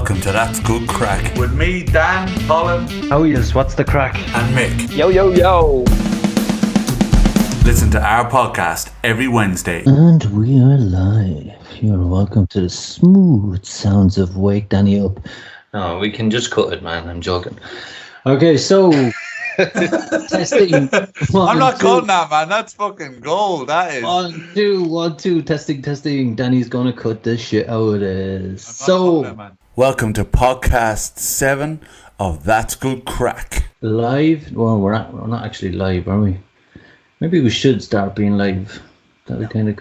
Welcome to That's Good Crack. With me, Dan, Colin. Oh yes, what's the crack? And Mick. Yo, yo, yo. Listen to our podcast every Wednesday. And we are live. You're welcome to the smooth sounds of Wake Danny Up. No, we can just cut it, man. I'm joking. Okay, so... testing. I'm not cutting that, man. That's fucking gold. That is. 1, 2, 1, 2. Testing. Danny's gonna cut this shit out. So, welcome to podcast 7 of That's Good Crack. Live. Well, we're not actually live, are we? Maybe we should start being live. That'd be kind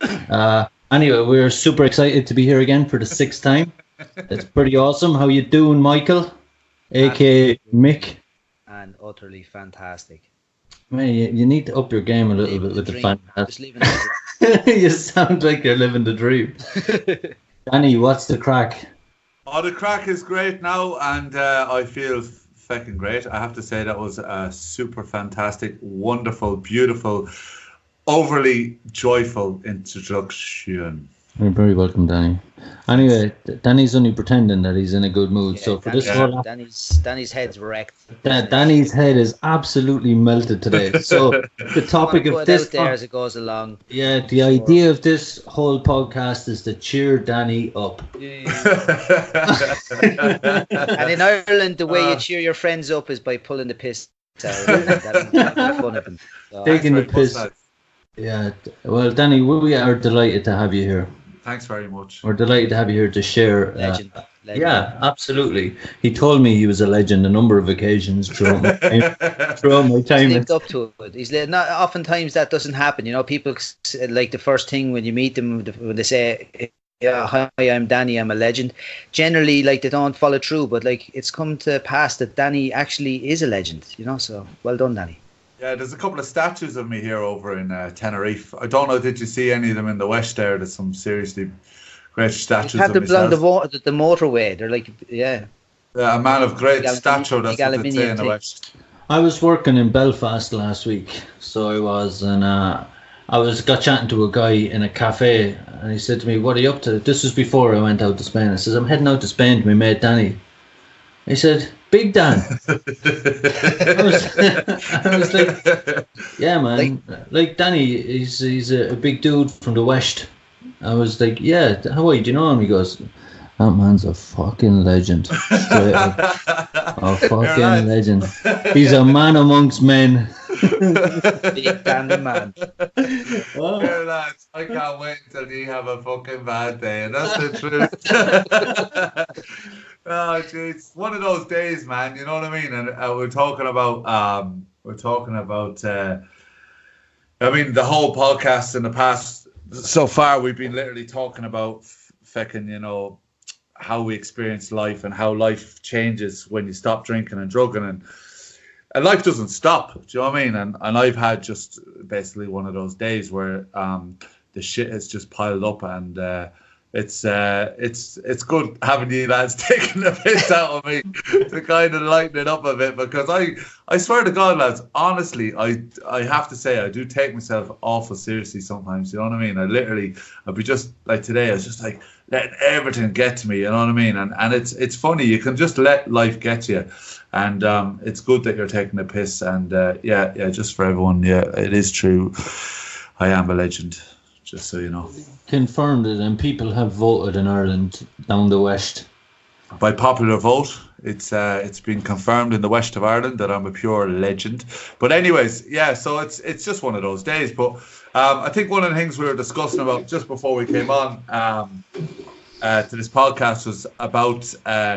of. Anyway, we're super excited to be here again for the 6th time. That's pretty awesome. How you doing, Michael? AKA Mick. And utterly fantastic. Man, you need to up your game a little bit with the fantastic. You sound like you're living the dream. Danny, what's the crack? Oh, the crack is great now, and I feel fucking great. I have to say that was a super fantastic, wonderful, beautiful, overly joyful introduction. You're very welcome, Danny. Anyway, Danny's only pretending that he's in a good mood. Yeah, so for this whole... Danny's head's wrecked. Danny's head is absolutely melted today. So the topic of this... out there as it goes along. Yeah, the idea of this whole podcast is to cheer Danny up. Yeah. And in Ireland, the way you cheer your friends up is by pulling the piss out. That'll be fun of them. So, taking the piss. Yeah. Well, Danny, we are delighted to have you here. Thanks very much. We're delighted to have you here to share. Legend. Yeah, absolutely. He told me he was a legend a number of occasions throughout my time. He's lived up to it. He's not. Oftentimes that doesn't happen. You know, people like the first thing when you meet them when they say, "Yeah, hi, I'm Danny. I'm a legend." Generally, like they don't follow through, but like it's come to pass that Danny actually is a legend. You know, so well done, Danny. Yeah, there's a couple of statues of me here over in Tenerife. I don't know, did you see any of them in the West there? There's some seriously great statues of myself. Along the motorway. They're like, yeah. Yeah, a man of great stature, that's what they say in the West. I was working in Belfast last week, so I was, and got chatting to a guy in a cafe, and he said to me, "What are you up to?" This was before I went out to Spain. I says, "I'm heading out to Spain to my mate Danny." He said, "Big Dan." I was like, "Yeah, man. Like Danny, he's a big dude from the West." I was like, "Yeah, how are you? Do you know him?" He goes, "That man's a fucking legend. Straight up. A fucking legend. He's a man amongst men." Big Danny man. Oh. Yeah, lads, I can't wait until you have a fucking bad day, and that's the truth. Oh, it's one of those days, man. You know what I mean? And we're talking about. I mean, the whole podcast in the past so far, we've been literally talking about fucking, you know, how we experience life and how life changes when you stop drinking and drugging, and life doesn't stop. Do you know what I mean? And I've had just basically one of those days where the shit has just piled up, and it's good having you lads taking the piss out of me to kind of lighten it up a bit, because I swear to God, lads, honestly, I have to say I do take myself awful seriously sometimes. You know what I mean? I'd be just like today. I was just like letting everything get to me. You know what I mean? And it's funny. You can just let life get to you, and it's good that you're taking a piss. And yeah, just for everyone, yeah, it is true. I am a legend. Just so you know. Confirmed it, and people have voted in Ireland down the west. By popular vote, it's been confirmed in the west of Ireland that I'm a pure legend. But anyways, yeah, so it's just one of those days. But I think one of the things we were discussing about just before we came on to this podcast was about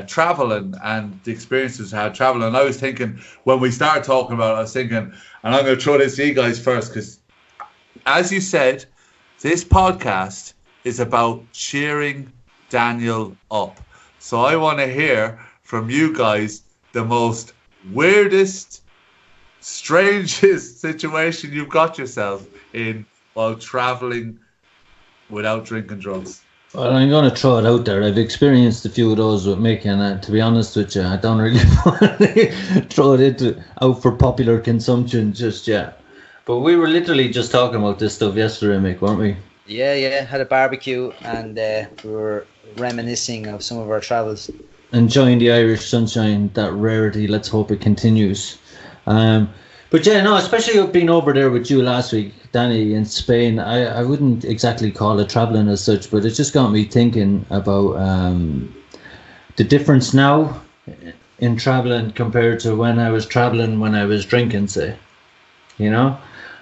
travel and the experiences we had traveling. And I was thinking, when we started talking about it, I was thinking, and I'm going to throw this to you guys first, because as you said, this podcast is about cheering Daniel up. So I want to hear from you guys the most weirdest, strangest situation you've got yourself in while traveling without drinking drugs. Well, I'm going to throw it out there. I've experienced a few of those with Mick, and to be honest with you, I don't really want to throw it out for popular consumption just yet. But we were literally just talking about this stuff yesterday, Mick, weren't we? Yeah. Had a barbecue and we were reminiscing of some of our travels. Enjoying the Irish sunshine, that rarity. Let's hope it continues. But yeah, no, especially being over there with you last week, Danny, in Spain. I wouldn't exactly call it traveling as such, but it just got me thinking about the difference now in traveling compared to when I was traveling when I was drinking, say, you know.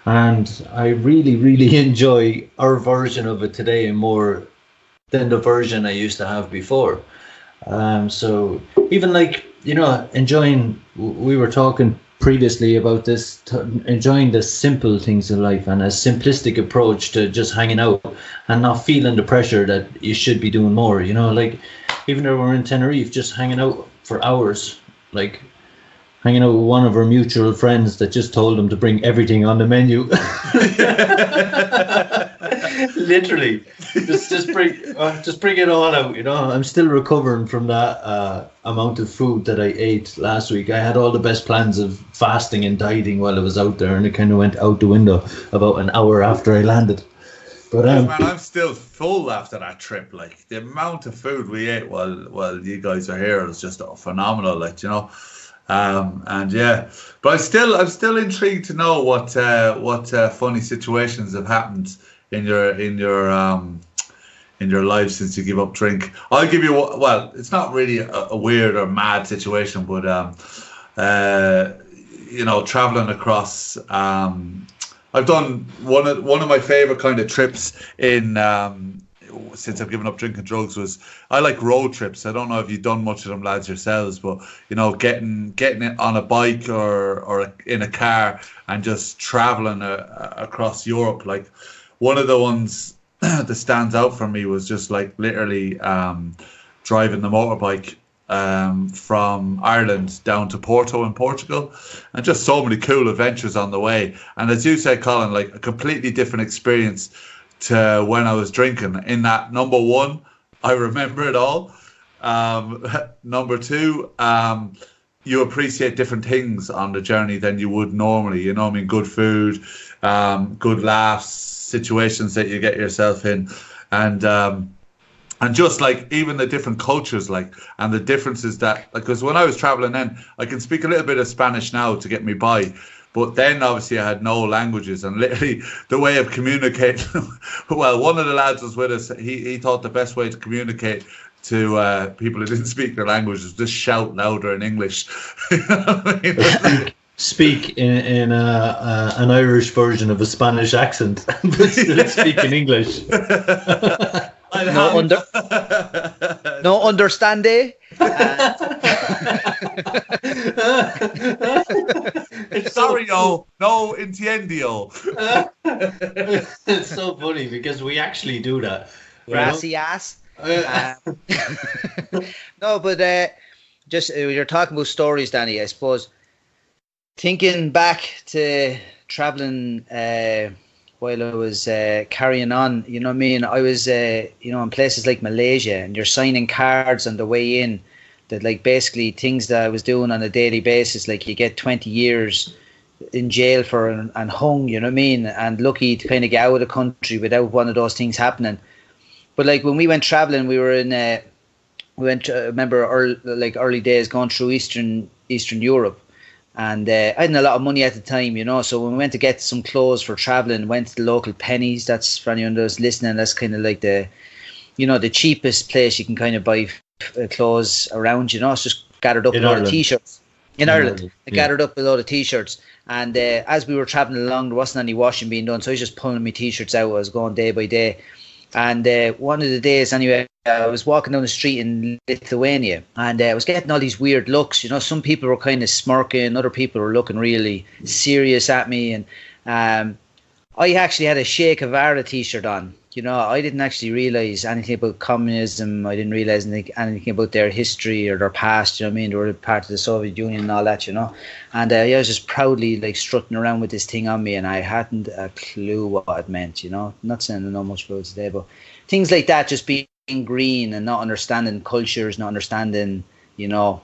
And I really, really enjoy our version of it today more than the version I used to have before. So even like, you know, enjoying, we were talking previously about this, enjoying the simple things in life and a simplistic approach to just hanging out and not feeling the pressure that you should be doing more, you know, like even though we're in Tenerife, just hanging out for hours, like hanging out with one of our mutual friends that just told him to bring everything on the menu. Literally, just bring it all out. You know, I'm still recovering from that amount of food that I ate last week. I had all the best plans of fasting and dieting while I was out there, and it kind of went out the window about an hour after I landed. But man, I'm still full after that trip. Like the amount of food we ate while you guys were here was just phenomenal. Like, you know. And yeah, but I'm still intrigued to know what funny situations have happened in your life since you give up drink. I'll give you well, it's not really a weird or mad situation, but you know, traveling across. I've done one of my favorite kind of trips in. Since I've given up drinking drugs was I like road trips. I don't know if you've done much of them, lads, yourselves, but you know, getting it on a bike or in a car and just traveling across Europe. Like one of the ones that stands out for me was just like literally driving the motorbike from Ireland down to Porto in Portugal, and just so many cool adventures on the way. And as you said, Colin, like a completely different experience to when I was drinking. In that, number one, I remember it all. Number two, you appreciate different things on the journey than you would normally. You know what I mean? Good food, good laughs, situations that you get yourself in, and just like even the different cultures, like, and the differences that, because when I was traveling then, I can speak a little bit of Spanish now to get me by. But then obviously I had no languages, and literally the way of communicating, well, one of the lads was with us. He thought the best way to communicate to people who didn't speak their language was just shout louder in English. You know what I mean? Speak in an Irish version of a Spanish accent, but still speak in English. No understande. Sorry-o, no entiendio. It's so funny because we actually do that. Gracias. No, but just you're talking about stories, Danny. I suppose thinking back to traveling while I was carrying on, you know what I mean? I was, you know, in places like Malaysia, and you're signing cards on the way in that, like, basically things that I was doing on a daily basis, like you get 20 years in jail for and hung, you know what I mean? And lucky to kind of get out of the country without one of those things happening. But like when we went traveling, we were in, remember early days going through Eastern Europe. And I hadn't a lot of money at the time, you know, so when we went to get some clothes for traveling, went to the local pennies. That's for anyone that's listening, that's kind of like the, you know, the cheapest place you can kind of buy clothes around, you know. It's just gathered up a lot of t-shirts. In Ireland, I gathered up a lot of t-shirts. And as we were traveling along, there wasn't any washing being done, so I was just pulling my t-shirts out. I was going day by day. And one of the days, anyway, I was walking down the street in Lithuania, and I was getting all these weird looks. You know, some people were kind of smirking, other people were looking really serious at me. And I actually had a Che Guevara t-shirt on. You know, I didn't actually realize anything about communism. I didn't realize anything about their history or their past. You know what I mean? They were part of the Soviet Union and all that, you know. And I was just proudly like strutting around with this thing on me, and I hadn't a clue what it meant, you know. I'm not saying I know much about it today, but things like that, just being green and not understanding cultures, not understanding, you know,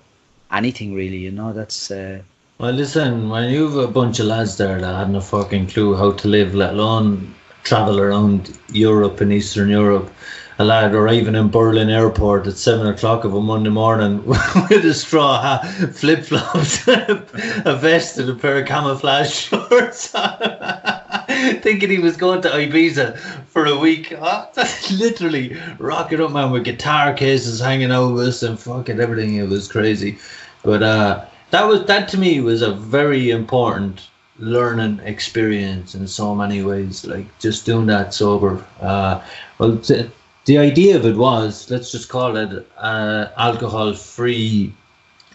anything really, you know. That's well, listen, when you have a bunch of lads there that hadn't a fucking clue how to live, let alone travel around Europe and Eastern Europe. A lad arriving in Berlin airport at 7 o'clock of a Monday morning with a straw hat, flip-flops, a vest and a pair of camouflage shorts, thinking he was going to Ibiza for a week. Literally rocking up, man, with guitar cases hanging out of us and fucking everything. It was crazy. But that to me was a very important learning experience in so many ways. Like just doing that sober. The idea of it was, let's just call it alcohol-free,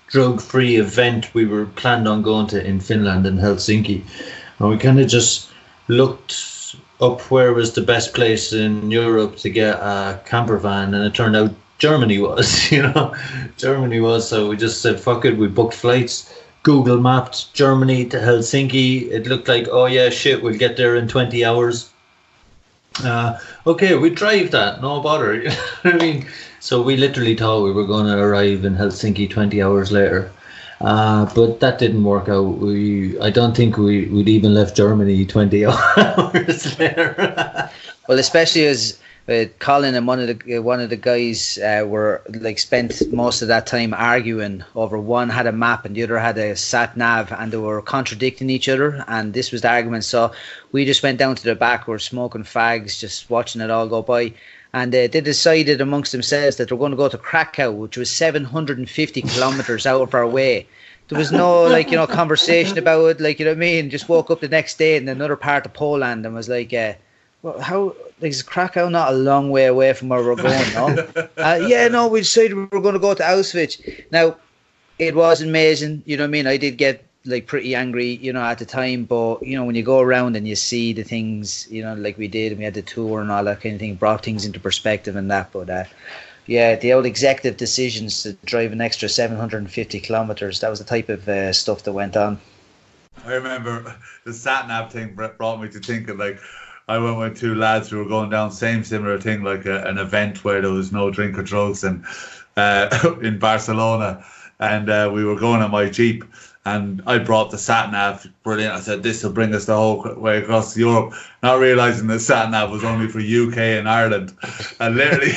drug-free event we were planned on going to in Finland and Helsinki. And we kind of just looked up where was the best place in Europe to get a camper van, and it turned out Germany was, Germany was. So we just said, fuck it, we booked flights, Google mapped Germany to Helsinki. It looked like, oh yeah, shit, we'll get there in 20 hours. Okay, we drive that, no bother. You know what I mean? So we literally thought we were going to arrive in Helsinki 20 hours later. But that didn't work out. I don't think we'd even left Germany 20 hours later. Well, especially as Colin and one of the guys were like spent most of that time arguing over, one had a map and the other had a sat nav, and they were contradicting each other, and this was the argument. So we just went down to the back, we were smoking fags, just watching it all go by, and they decided amongst themselves that they were going to go to Krakow, which was 750 kilometers out of our way. There was no conversation about it, like, you know what I mean? Just woke up the next day in another part of Poland and was like, well, how is Krakow not a long way away from where we're going? No, we decided we were going to go to Auschwitz. Now, it was amazing, you know what I mean? I did get like pretty angry, at the time, but when you go around and you see the things, like we did, and we had the tour and all that kind of thing, brought things into perspective and that. But the old executive decisions to drive an extra 750 kilometers, that was the type of stuff that went on. I remember the sat nav thing brought me to thinking, like, I went with two lads who were going down similar thing, like an event where there was no drink or drugs, and in Barcelona, and we were going on my Jeep, and I brought the sat nav. Brilliant. I said, this will bring us the whole way across Europe, not realizing the sat nav was only for UK and Ireland. And literally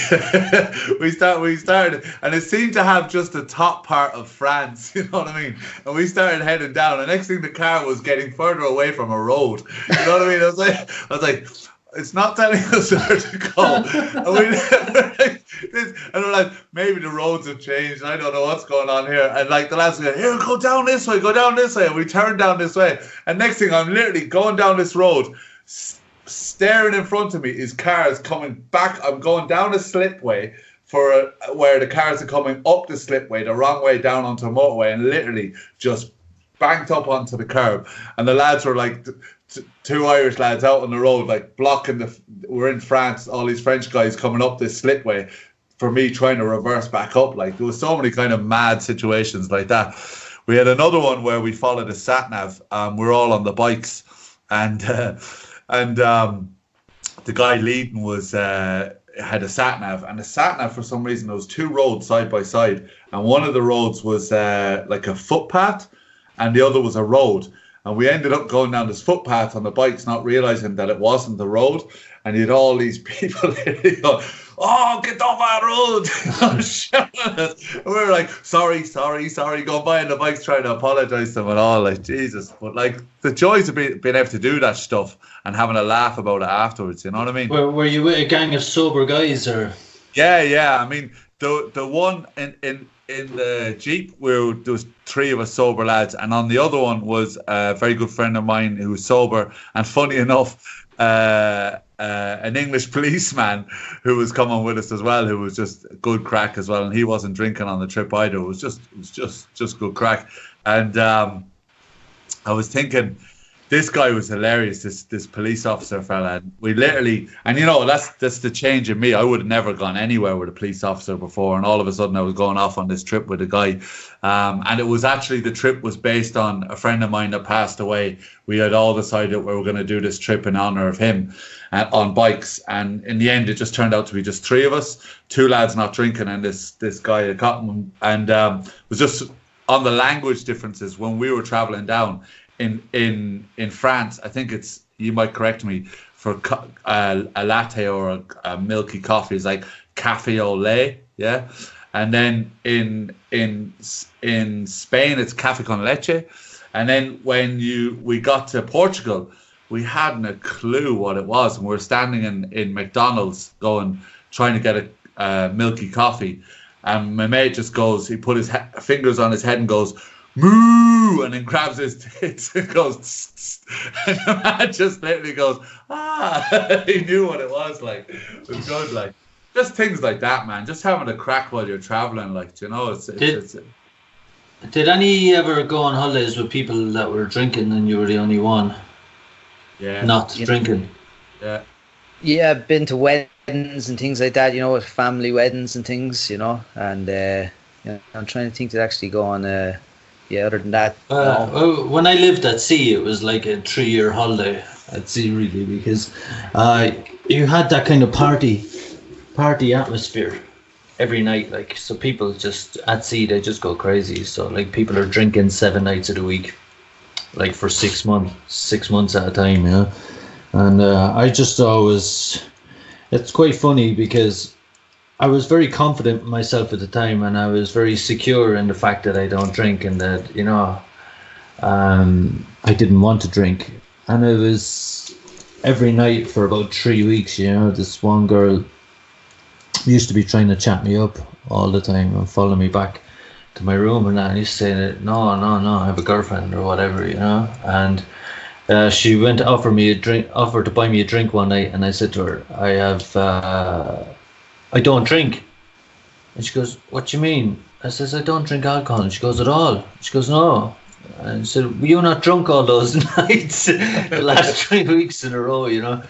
we started, and it seemed to have just the top part of France, you know what I mean? And we started heading down, and next thing the car was getting further away from a road, you know what I mean? I was like, it's not telling us where to go. And we're like, maybe the roads have changed. I don't know what's going on here. And like the lads were like, here, go down this way. And we turned down this way. And next thing, I'm literally going down this road, staring in front of me is cars coming back. I'm going down a slipway where the cars are coming up the slipway, the wrong way down onto a motorway, and literally just banked up onto the curb. And the lads were like, two Irish lads out on the road, like blocking we're in France, all these French guys coming up this slipway for me trying to reverse back up. Like, there was so many kind of mad situations like that. We had another one where we followed a sat nav. We're all on the bikes, and the guy leading had a sat nav, and the sat nav, for some reason, there was two roads side by side, and one of the roads was like a footpath, and the other was a road. And we ended up going down this footpath on the bikes, not realizing that it wasn't the road. And you had all these people go, oh, get off our road. And we were like, sorry, going by on the bikes trying to apologize to them and all, like, Jesus. But like, the joys of being able to do that stuff and having a laugh about it afterwards, you know what I mean? Were you with a gang of sober guys, or? Yeah. I mean, the one in the Jeep where there was three of us sober lads, and on the other one was a very good friend of mine who was sober, and funny enough, an English policeman who was coming with us as well, who was just good crack as well, and he wasn't drinking on the trip either. It was just good crack. And I was thinking, this guy was hilarious, this police officer fella. And we literally, and that's the change in me. I would have never gone anywhere with a police officer before, and all of a sudden I was going off on this trip with a guy. And it was actually, the trip was based on a friend of mine that passed away. We had all decided we were going to do this trip in honor of him on bikes. And in the end, it just turned out to be just three of us, two lads not drinking, and this guy at Cotton. And it was just on the language differences when we were traveling down. In France, I think it's, you might correct me, for a latte or a milky coffee is like cafe au lait, yeah. And then in Spain it's cafe con leche. And then when we got to Portugal, we hadn't a clue what it was, and we were standing in McDonald's trying to get a milky coffee, and my mate just goes, he put his fingers on his head and goes, moo, and then grabs his tits and goes, tss, and the man just literally goes, he knew what it was, like, it was good, like, just things like that, man, just having a crack while you're traveling, like, you know, Did any ever go on holidays with people that were drinking and you were the only one not drinking? Yeah, I've been to weddings and things like that, you know, with family weddings and things, you know, and I'm trying to think to actually go on other than that. When I lived at sea, it was like a 3-year holiday at sea, really, because you had that kind of party atmosphere every night, like, so people just at sea, they just go crazy. So like people are drinking 7 nights of the week, like for 6 months at a time, you know. And I just always, it's quite funny because I was very confident in myself at the time, and I was very secure in the fact that I don't drink, and that, you know, I didn't want to drink. And it was every night for about 3 weeks, you know. This one girl used to be trying to chat me up all the time and follow me back to my room, and I used to say that no, I have a girlfriend or whatever, you know. And she went to offer to buy me a drink one night, and I said to her, I don't drink. And she goes, what do you mean? I says, I don't drink alcohol. And she goes, at all? She goes, no. And I said, were you not drunk all those nights the last 3 weeks in a row, you know?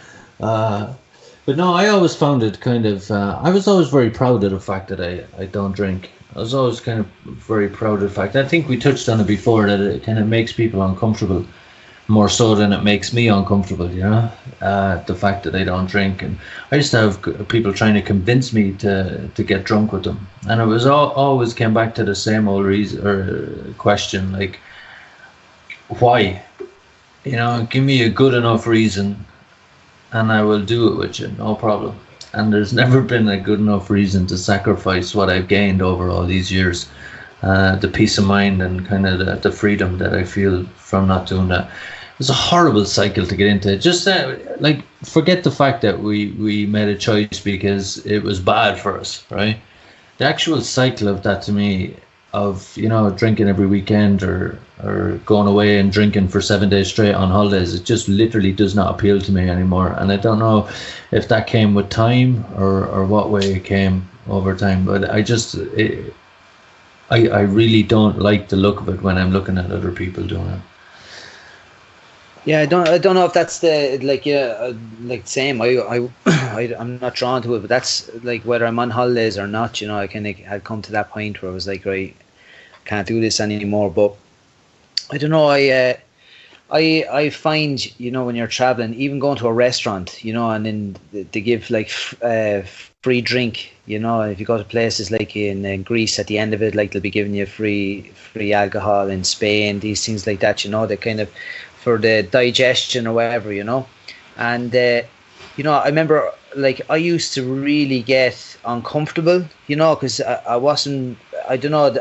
But no, I always found it kind of, I was always very proud of the fact that I don't drink. I was always kind of very proud of the fact. I think we touched on it before, that it kind of makes people uncomfortable, more so than it makes me uncomfortable, you know, the fact that I don't drink. And I used to have people trying to convince me to get drunk with them. And it was always came back to the same old question, like, why? You know, give me a good enough reason and I will do it with you, no problem. And there's never been a good enough reason to sacrifice what I've gained over all these years, the peace of mind and kind of the freedom that I feel from not doing that. It's a horrible cycle to get into. Just like, forget the fact that we made a choice because it was bad for us, right? The actual cycle of that, to me, of, you know, drinking every weekend or going away and drinking for 7 days straight on holidays, it just literally does not appeal to me anymore. And I don't know if that came with time or what way it came over time, but I really don't like the look of it when I'm looking at other people doing it. Yeah, I don't know if that's the, like, like same. I'm not drawn to it, but that's like whether I'm on holidays or not. You know, I kind of had come to that point where I was like, right, can't do this anymore. But I don't know. I find, you know, when you're traveling, even going to a restaurant, you know, and then they give like free drink. You know, if you go to places like in Greece, at the end of it, like they'll be giving you free alcohol. In Spain, these things like that. You know, they kind of, for the digestion or whatever, you know. And you know, I remember, like, I used to really get uncomfortable, you know, because I wasn't, I don't know,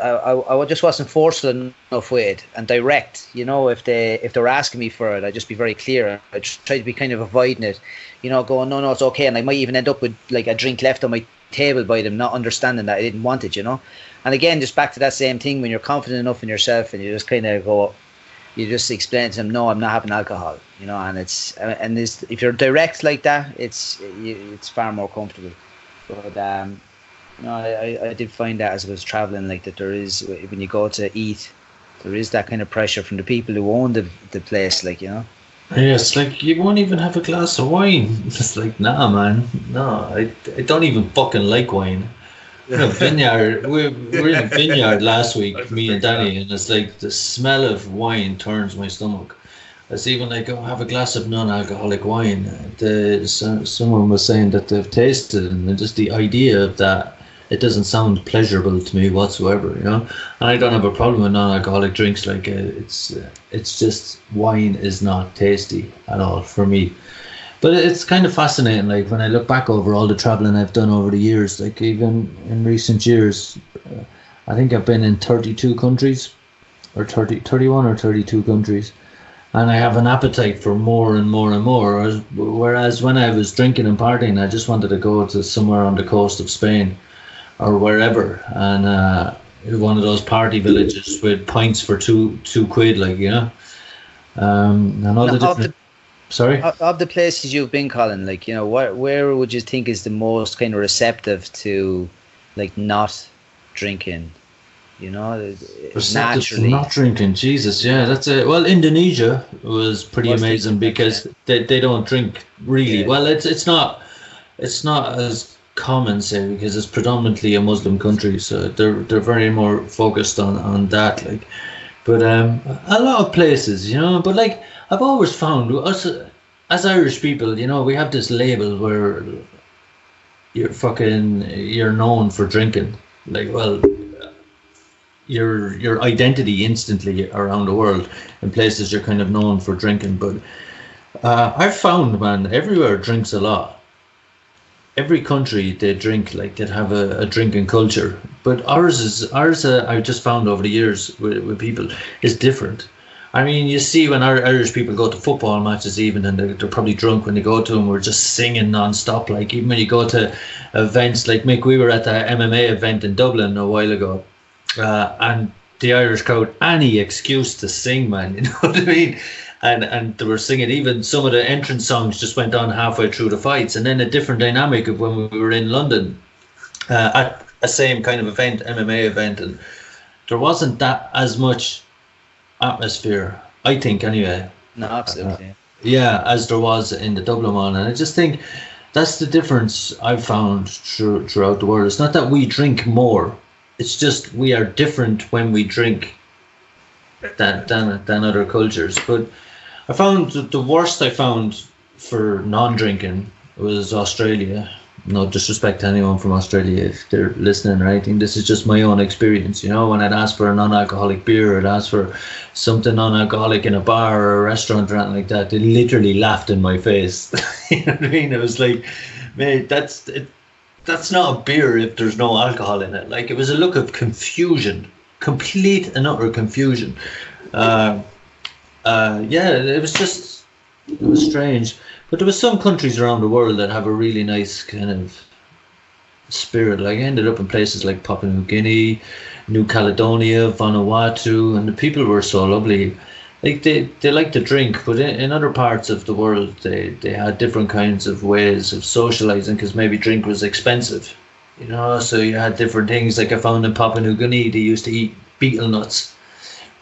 I just wasn't forceful enough with it and direct, you know. If they were asking me for it, I'd just be very clear. I'd try to be kind of avoiding it, you know, going, no, it's okay. And I might even end up with like a drink left on my table by them, not understanding that I didn't want it, you know. And again, just back to that same thing, when you're confident enough in yourself and you just kind of go, you just explain to them, no, I'm not having alcohol, you know. And if you're direct like that, it's far more comfortable. But no, I did find that as I was traveling, like, that there is, when you go to eat, there is that kind of pressure from the people who own the place, like, you know. Yeah, it's like, you won't even have a glass of wine. It's like, nah, man, no, I don't even fucking like wine. We're in a vineyard. We're in a vineyard last week, me and Danny, and it's like the smell of wine turns my stomach. It's even like, oh, have a glass of non-alcoholic wine. Someone was saying that they've tasted it, and just the idea of that, it doesn't sound pleasurable to me whatsoever, you know. And I don't have a problem with non-alcoholic drinks. Like, it's just, wine is not tasty at all for me. But it's kind of fascinating, like when I look back over all the traveling I've done over the years, like even in recent years, I think I've been in 32 countries, or 31 or 32 countries, and I have an appetite for more and more and more. Whereas when I was drinking and partying, I just wanted to go to somewhere on the coast of Spain or wherever, and one of those party villages with pints for two quid, like, you know, and all the different. Sorry? Of the places you've been, Colin, like, you know, where would you think is the most kind of receptive to, like, not drinking? You know, naturally. Not drinking, Jesus, yeah, that's it. Well, Indonesia was pretty amazing because they don't drink really. Yeah. Well, it's not as common, say, because it's predominantly a Muslim country, so they're very more focused on that, like. But a lot of places, you know, but like I've always found us as Irish people, you know, we have this label where you're known for drinking. Like, well, your identity instantly around the world in places you're kind of known for drinking. But I've found, man, everywhere drinks a lot. Every country they drink, like they'd have a drinking culture, but ours I just found over the years with people is different. I mean, you see when our Irish people go to football matches even, and they're probably drunk when they go to them. We're just singing non-stop. Like even when you go to events, like Mick, we were at the MMA event in Dublin a while ago, and the Irish crowd, any excuse to sing, man, you know what I mean? And they were singing, even some of the entrance songs just went on halfway through the fights. And then a different dynamic of when we were in London at a same kind of event, MMA event, and there wasn't that as much atmosphere, I think, anyway. No, absolutely. Yeah, as there was in the Dublin one. And I just think that's the difference I've found throughout the world. It's not that we drink more, it's just we are different when we drink than other cultures. But I found the worst I found for non-drinking was Australia. No disrespect to anyone from Australia if they're listening or anything. This is just my own experience. You know, when I'd ask for a non-alcoholic beer, or I'd ask for something non-alcoholic in a bar or a restaurant or anything like that, they literally laughed in my face. You know what I mean? It was like, mate, that's not a beer if there's no alcohol in it. Like, it was a look of confusion, complete and utter confusion. It was strange. But there was some countries around the world that have a really nice kind of spirit. Like, I ended up in places like Papua New Guinea, New Caledonia, Vanuatu, and the people were so lovely. Like, they like to drink, but in other parts of the world, they had different kinds of ways of socializing, because maybe drink was expensive, you know. So you had different things. Like I found in Papua New Guinea, they used to eat betel nuts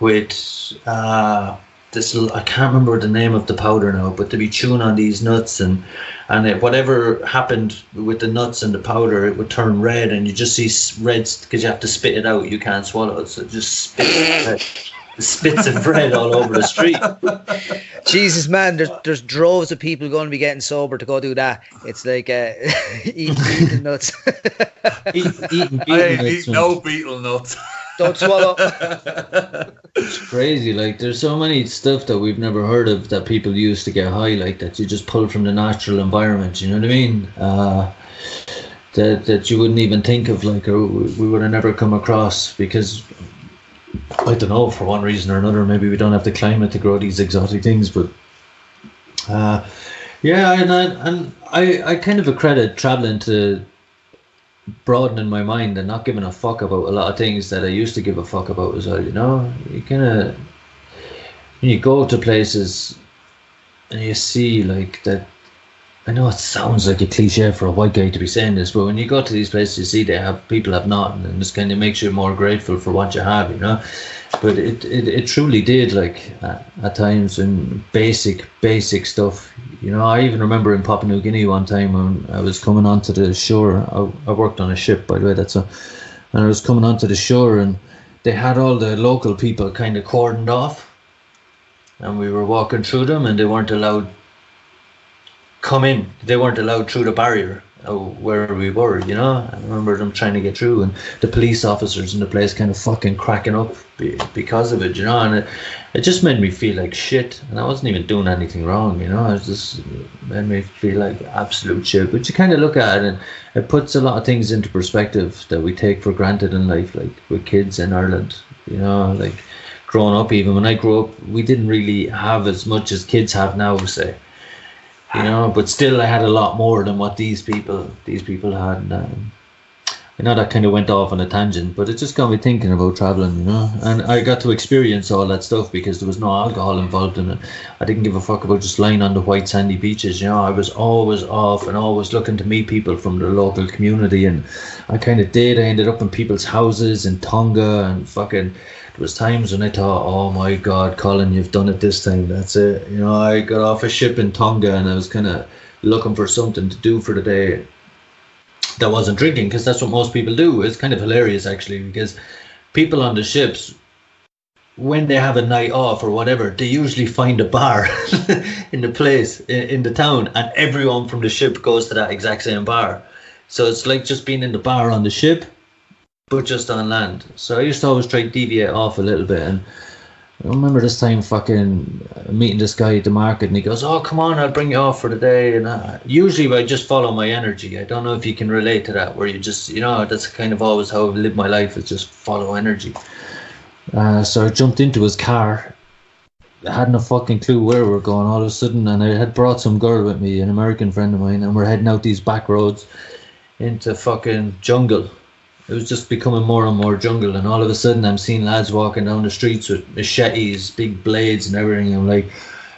with this little, I can't remember the name of the powder now, but to be chewing on these nuts, and whatever happened with the nuts and the powder, it would turn red, and you just see red because you have to spit it out. You can't swallow it, so it just spits of red all over the street. Jesus, man, there's droves of people going to be getting sober to go do that. It's like eating nuts. Eating I ain't eating no betel nuts. Don't swallow. It's crazy. Like, there's so many stuff that we've never heard of that people use to get high, like that you just pull from the natural environment. You know what I mean? That you wouldn't even think of, like, or we would have never come across, because I don't know, for one reason or another, maybe we don't have the climate to grow these exotic things. But I kind of accredit traveling to broadening my mind and not giving a fuck about a lot of things that I used to give a fuck about as well. You know, you kind of, when you go to places and you see, like, that, I know it sounds like a cliche for a white guy to be saying this, but when you go to these places, you see people have nothing, and this kind of makes you more grateful for what you have, you know. But it truly did, like, at times, in basic stuff. You know, I even remember in Papua New Guinea one time when I was coming onto the shore. I worked on a ship, by the way, and I was coming onto the shore, and they had all the local people kind of cordoned off, and we were walking through them, and they weren't allowed come in. They weren't allowed through the barrier. where we were, you know. I remember them trying to get through, and the police officers in the place kind of fucking cracking up because of it, you know. And it just made me feel like shit, and I wasn't even doing anything wrong, you know. It just made me feel like absolute shit. But you kind of look at it, and it puts a lot of things into perspective that we take for granted in life, like with kids in Ireland, you know. Like growing up, even when I grew up, we didn't really have as much as kids have now, say. You know, but still I had a lot more than what these people had. I know that kind of went off on a tangent, but it just got me thinking about traveling, you know. And I got to experience all that stuff because there was no alcohol involved in it. I didn't give a fuck about just lying on the white sandy beaches, you know. I was always off and always looking to meet people from the local community, and I kind of did. I ended up in people's houses in Tonga, and fucking there was times when I thought, oh my God, Colin, you've done it this time. That's it. You know, I got off a ship in Tonga and I was kind of looking for something to do for the day that wasn't drinking, because that's what most people do. It's kind of hilarious, actually, because people on the ships, when they have a night off or whatever, they usually find a bar in the place, in the town, and everyone from the ship goes to that exact same bar. So it's like just being in the bar on the ship, but just on land. So I used to always try to deviate off a little bit, and I remember this time fucking meeting this guy at the market, and he goes, oh, come on, I'll bring you off for the day. And usually I just follow my energy. I don't know if you can relate to that, where you just, you know, that's kind of always how I've lived my life, is just follow energy. So I jumped into his car. I hadn't a fucking clue where we were going all of a sudden, and I had brought some girl with me, an American friend of mine, and we're heading out these back roads into fucking jungle. It was just becoming more and more jungle, and all of a sudden I'm seeing lads walking down the streets with machetes, big blades and everything. I'm like,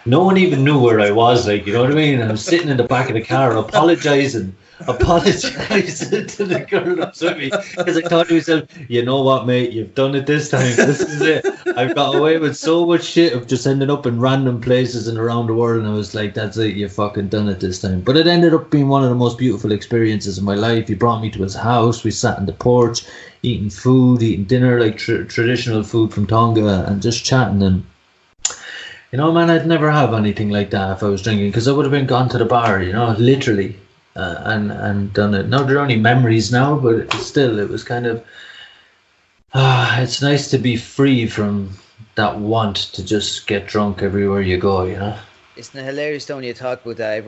no one even knew where I was, like, you know what I mean? And I'm sitting in the back of the car apologizing to the girl that's with me, because I thought to myself, you know what, mate, you've done it this time. This is it. I've got away with so much shit of just ending up in random places and around the world, and I was like, that's it, you've fucking done it this time. But it ended up being one of the most beautiful experiences of my life. He brought me to his house. We sat on the porch eating dinner, like traditional food from Tonga, and just chatting. And you know, man, I'd never have anything like that if I was drinking, because I would have been gone to the bar, you know, literally, and done it. Now, they're only memories now, but it was kind of, it's nice to be free from that want to just get drunk everywhere you go, you know. Isn't it hilarious, don't you talk about that?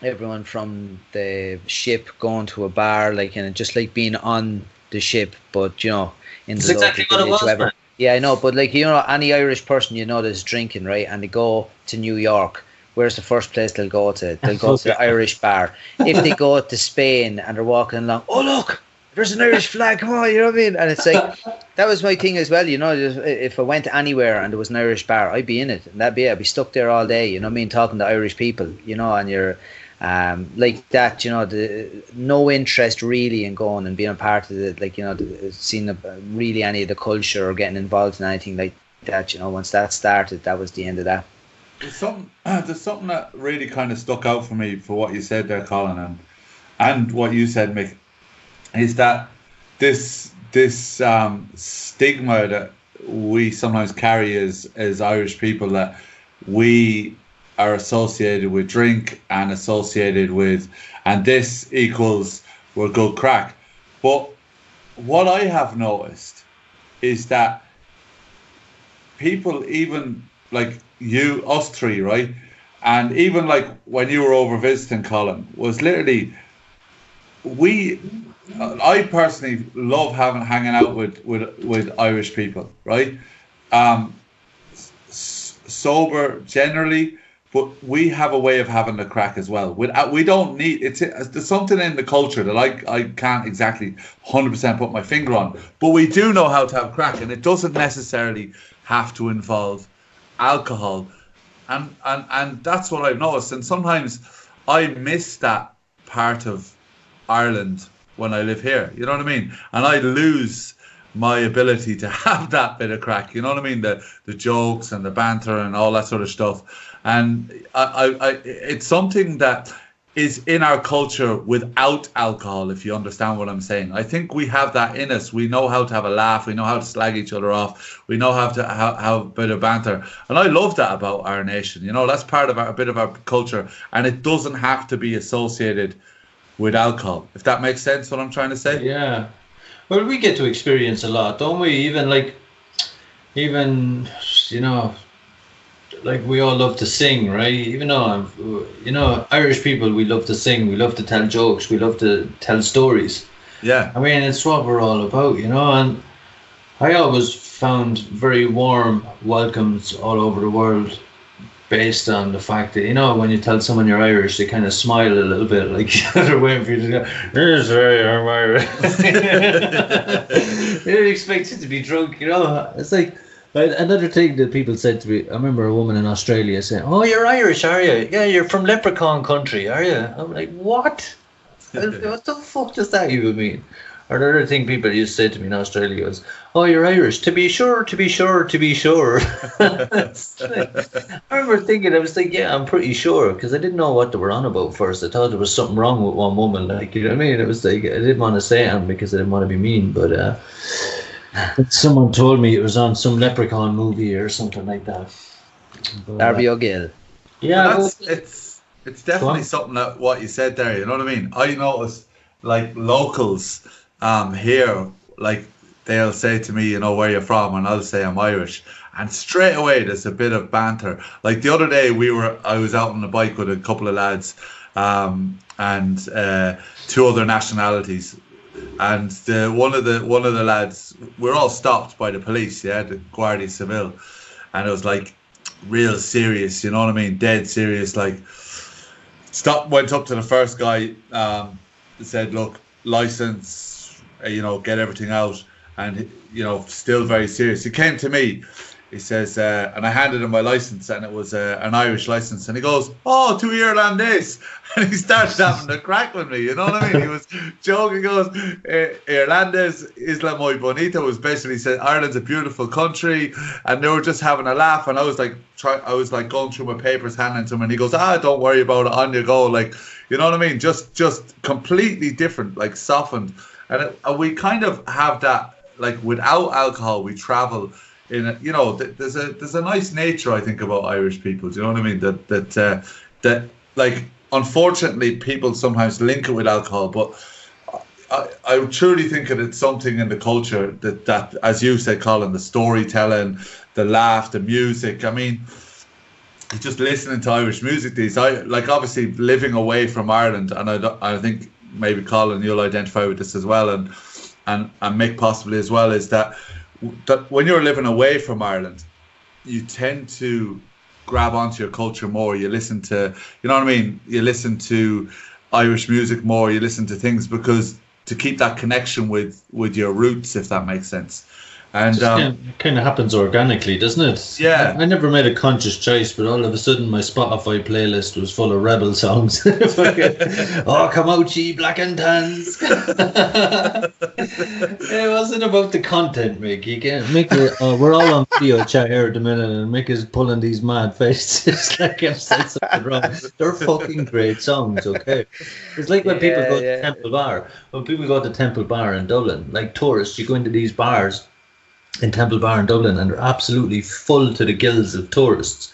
Everyone from the ship going to a bar, like, and just like being on the ship, but, you know, in the exactly local village, what it was, man. Yeah, I know, but like, you know, any Irish person, you know, that's drinking, right, and they go to New York, where's the first place they'll go to? They'll go to the Irish bar. If they go to Spain and they're walking along, oh look, there's an Irish flag, come on, you know what I mean? And it's like, that was my thing as well, you know, if I went anywhere and there was an Irish bar, I'd be in it, and I'd be stuck there all day, you know what I mean, talking to Irish people, you know, and you're like that, you know, no interest really in going and being a part of it, like, you know, seeing really any of the culture or getting involved in anything like that, you know. Once that started, that was the end of that. There's something that really kind of stuck out for me for what you said there, Colin, and what you said, Mick, is that this stigma that we sometimes carry as Irish people, that we are associated with drink and associated with, and this equals we're good crack. But what I have noticed is that people, even like us three, right? And even like when you were over visiting, Colin, was literally, I personally love hanging out with Irish people, right? Sober generally, but we have a way of having the crack as well. We don't need, there's something in the culture that I can't exactly 100% put my finger on, but we do know how to have crack, and it doesn't necessarily have to involve alcohol. And that's what I've noticed. And sometimes I miss that part of Ireland when I live here, you know what I mean? And I lose my ability to have that bit of crack, you know what I mean? The jokes and the banter and all that sort of stuff. And I it's something that is in our culture without alcohol, if you understand what I'm saying. I think we have that in us. We know how to have a laugh. We know how to slag each other off. We know how to have a bit of banter. And I love that about our nation. You know, that's part of a bit of our culture. And it doesn't have to be associated with alcohol, if that makes sense, what I'm trying to say. Yeah. Well, we get to experience a lot, don't we? Even, you know, like we all love to sing, right? Even though, you know, Irish people, we love to sing, we love to tell jokes, we love to tell stories. Yeah. I mean, it's what we're all about, you know, and I always found very warm welcomes all over the world based on the fact that, you know, when you tell someone you're Irish, they kind of smile a little bit, like they're waiting for you to go, "Yes, I'm Irish." They don't expect you to be drunk, you know. It's like, another thing that people said to me, I remember a woman in Australia saying, "Oh, you're Irish, are you? Yeah, you're from Leprechaun country, are you?" I'm like, what? What the fuck does that even mean? Or another thing people used to say to me in Australia was, "Oh, you're Irish. To be sure, to be sure, to be sure." I remember thinking, I was like, yeah, I'm pretty sure, because I didn't know what they were on about first. I thought there was something wrong with one woman, like, you know what I mean? It was like, I didn't want to say it because I didn't want to be mean, but someone told me it was on some Leprechaun movie or something like that. Darby O'Gill. Yeah, well, it's definitely something that what you said there. You know what I mean? I noticed like locals here, like they'll say to me, you know, where you're from, and I'll say I'm Irish, and straight away there's a bit of banter. Like the other day I was out on the bike with a couple of lads, and two other nationalities. And one of the lads, we're all stopped by the police, yeah, the Guardia Civil, and it was like real serious, you know what I mean, dead serious. Like, went up to the first guy, said, "Look, license, you know, get everything out," and you know, still very serious. He came to me. He says, and I handed him my license, and it was an Irish license. And he goes, "Oh, tu Irlandese," and he started having a crack with me. You know what I mean? He was joking. He goes, "Irlandese, Isla muy bonita," was basically saying Ireland's a beautiful country, and they were just having a laugh. And I was like, going through my papers, handing to him, and he goes, "Don't worry about it, on you go." Like, you know what I mean? Just completely different, like softened. And we kind of have that, like without alcohol, we travel. You know, there's a nice nature, I think, about Irish people. Do you know what I mean? That like, unfortunately, people sometimes link it with alcohol, but I truly think that it's something in the culture that, as you said, Colin, the storytelling, the laugh, the music. I mean, just listening to Irish music obviously living away from Ireland, and I think maybe Colin, you'll identify with this as well, and Mick possibly as well, is that when you're living away from Ireland, you tend to grab onto your culture more. You listen to, you know what I mean? You listen to Irish music more. You listen to things because to keep that connection with your roots, if that makes sense. And it kind of happens organically, doesn't it? Yeah. I never made a conscious choice, but all of a sudden my Spotify playlist was full of rebel songs. "Oh, come out, ye black and tans." It wasn't about the content, Mick. You can't make it. We're all on video chat here at the minute, and Mick is pulling these mad faces like I've said something wrong. They're fucking great songs, okay? It's like when people go to Temple Bar. When people go to Temple Bar in Dublin, like tourists, you go into these bars in Temple Bar in Dublin, and they're absolutely full to the gills of tourists.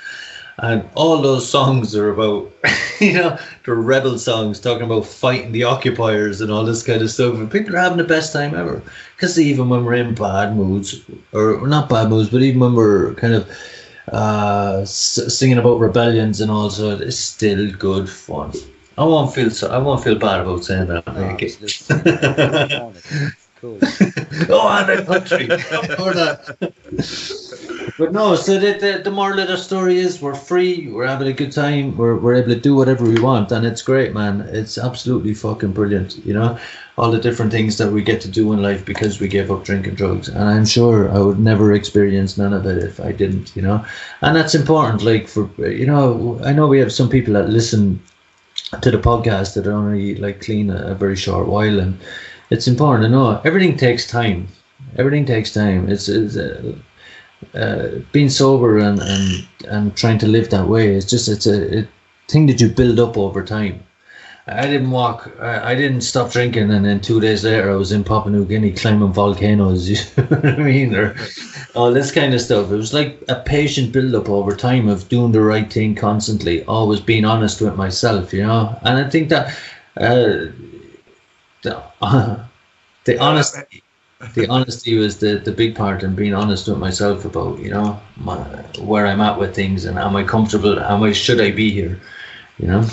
And all those songs are about, you know, they're rebel songs talking about fighting the occupiers and all this kind of stuff. And people are having the best time ever. Because even when we're in bad moods, or not bad moods, but even when we're kind of singing about rebellions and all, so it's still good fun. I won't feel bad about saying that. Cool. Oh, and the country. But no, so the moral of the story is we're free, we're having a good time, we're able to do whatever we want, and it's great, man. It's absolutely fucking brilliant, you know, all the different things that we get to do in life because we gave up drinking drugs. And I'm sure I would never experience none of it if I didn't, you know. And that's important, like, for, you know, I know we have some people that listen to the podcast that are only like clean a very short while, and it's important to know everything takes time. Everything takes time. It's being sober and trying to live that way. It's a thing that you build up over time. I didn't walk. I didn't stop drinking, and then 2 days later, I was in Papua New Guinea climbing volcanoes. You know what I mean? Or all this kind of stuff. It was like a patient build-up over time of doing the right thing constantly, always being honest with myself. You know, and I think that the honesty was the big part, and being honest with myself about, you know, where I'm at with things, and am I comfortable? Should I be here? You know,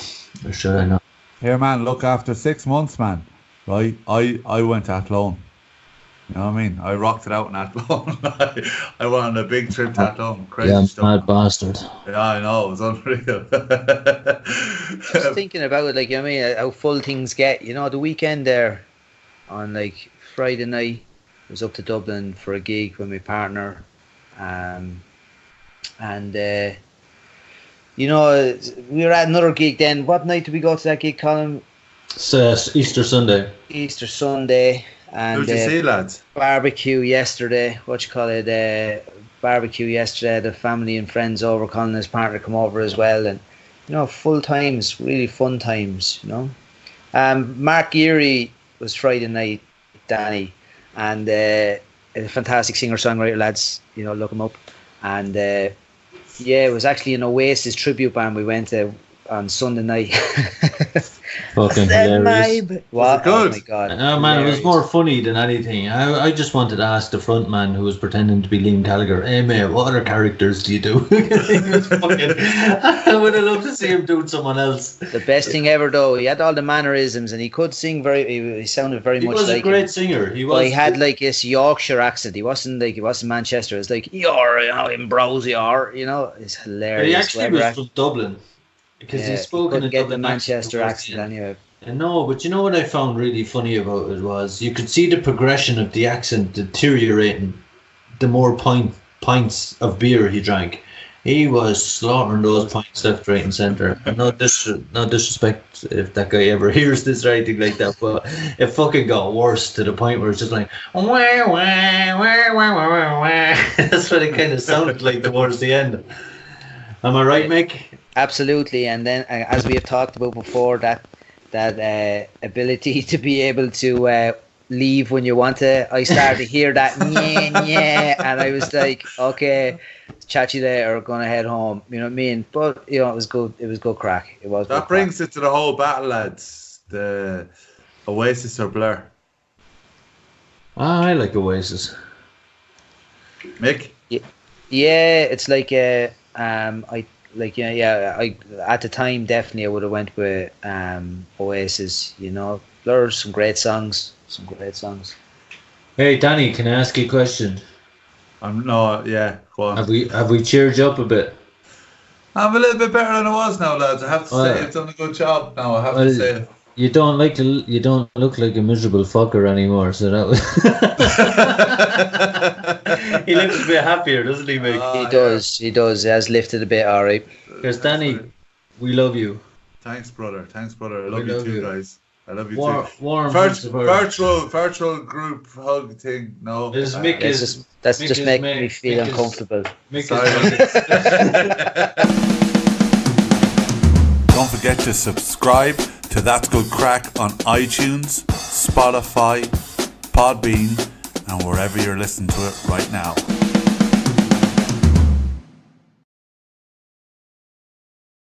or should I not? Here, man, look, after 6 months, man, right, I went to Athlone. You know what I mean? I rocked it out in Athlone. I went on a big trip to Athlone. Crazy stuff. Mad bastard. Yeah, I know. It was unreal. Just thinking about it, like, you know what I mean, how full things get. You know, the weekend there on, like, Friday night, I was up to Dublin for a gig with my partner. You know, we were at another gig then. What night did we go to that gig, Colin? It's Easter Sunday. Easter Sunday. And who'd you see, lads? Barbecue yesterday. Barbecue yesterday. The family and friends over. Colin and his partner come over as well. And, you know, full times, really fun times, you know. Mark Geary was Friday night, Danny. And a fantastic singer-songwriter, lads. You know, look him up. And... yeah, it was actually an Oasis tribute band we went to on Sunday night. Fucking hilarious. What? Good. Oh my God. Oh man, hilarious. It was more funny than anything. I just wanted to ask the front man who was pretending to be Liam Gallagher, hey mate, what other characters do you do? I would have loved to see him doing someone else. The best thing ever though, he had all the mannerisms and he could sing he sounded very much like He was a great singer. He had like this Yorkshire accent. He wasn't Manchester. It was like, you're, you know, in Bros, you know, it's hilarious. But he actually was from Dublin. Because he spoke in a get Dublin the Manchester accent anyway. No, but you know what I found really funny about it was you could see the progression of the accent deteriorating the more pints of beer he drank. He was slaughtering those pints left, right and centre. No disrespect if that guy ever hears this or anything like that, but it fucking got worse to the point where it's just like wah, wah, wah, wah, wah, wah. That's what it kind of sounded like towards the end. Am I right, Mick? Absolutely, and then as we have talked about before, that ability to be able to leave when you want to, I started to hear that yeah, and I was like, okay, chat you later, gonna head home. You know what I mean? But you know, it was good. It was good crack. It was. That brings it to the whole battle, lads. The Oasis or Blur. I like Oasis. Mick? Yeah, it's like I at the time definitely I would have went with Oasis. You know, there's some great songs. Hey Danny, can I ask you a question? Go on. Have we cheered you up a bit? I'm a little bit better than I was now, lads. I have to say it's done a good job now. I have to say it. You don't look like a miserable fucker anymore. So that was. He looks a bit happier, doesn't he, Mick? He does. He has lifted a bit, all right. Because Danny, we love you. Thanks, brother. I love you too, guys. I love you too. Warm virtual group hug thing. No, that's just making me feel uncomfortable. Don't forget to subscribe to That's Good Crack on iTunes, Spotify, Podbean, and wherever you're listening to it right now.